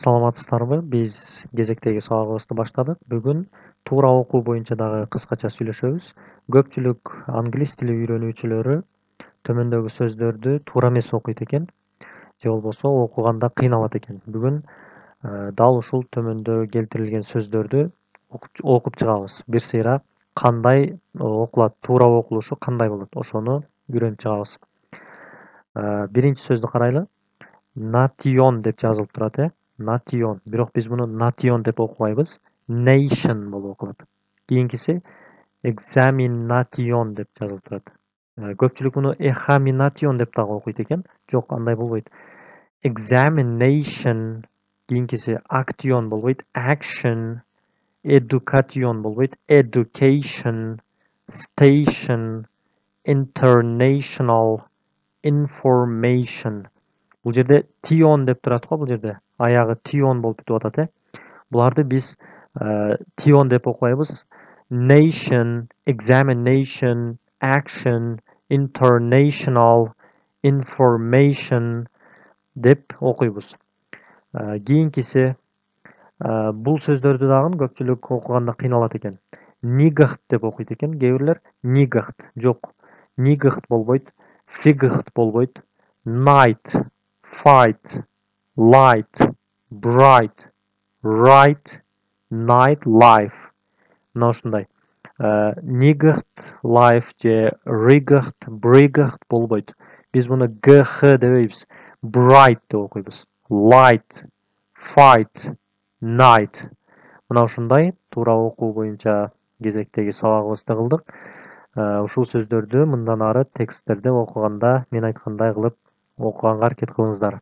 Саламатсыздарбы? Биз кезектеги сабагыбызды баштадык. Бүгүн туура окуу боюнча дагы кыскача сүйлөшөбүз. Көпчүлүк англис тили үйрөнүүчүлөрү төмөндөгү сөздөрдү туура эмес окуйт экен, же болбосо окуганда кыйналат экен. Бүгүн дал ушул төмөндө келтирилген сөздөрдү окуп чыгабыз. Бир сыйра кандай окулат, туура окулушу кандай болот, ошону үйрөнүп чыгабыз. Биринчи сөздү карайлы. Nation деп жазылып турат, Nation. Бирок биз муну nation деп окубайбыз. Nation болуп окулат. Кийинкиси examination деп жазылып турат. Көпчүлүк муну examination деп дагы окуйт экен. Жок, андай болбойт. Examination, кийинкиси action болбойт. Action, education болбойт. Education, station, international, information. Бул жерде tion деп турат го, бул жерде аягы tion болуп бүтүп атат, Буларды биз tion деп окубайбыз. Nation, examination, action, international, information деп окуйбуз. Кийинкиси бул сөздөрдү дагы көпчүлүк окуганда кыйналат экен. Niggard деп окуйт экен кээ бирлер. Niggard жок. Niggard болбойт. Figard болбойт. Night, fight, light, bright, right, night, life. Мына ушундай. Niggard, life же riggard, brigard болбойт. Биз муну gh дебейбиз. Bright деп окуйбуз. Light, fight, night. Мына ушундай туура окуу боюнча кезектеги сабагыбызды кылдык. Ушул сөздөрдү мындан ары тексттерде окуганда мен айткандай кылып окуганга аракет кылыңыздар.